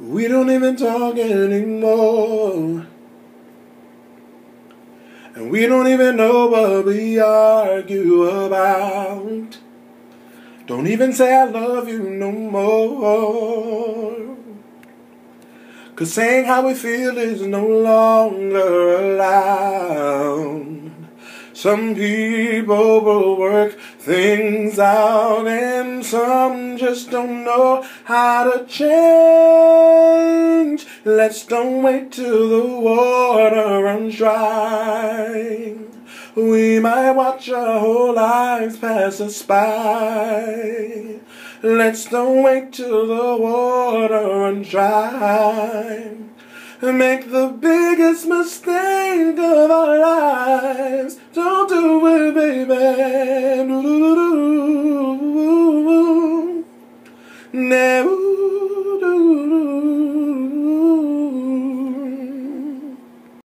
We don't even talk anymore. And we don't even know what we argue about. Don't even say I love you no more. 'Cause saying how we feel is no longer allowed. Some people will work things out, and some just don't know how to change. Let's don't wait till the water runs dry. We might watch our whole lives pass us by. Let's don't wait till the water runs dry. Make the biggest mistake of our lives. Don't do it, baby. Never.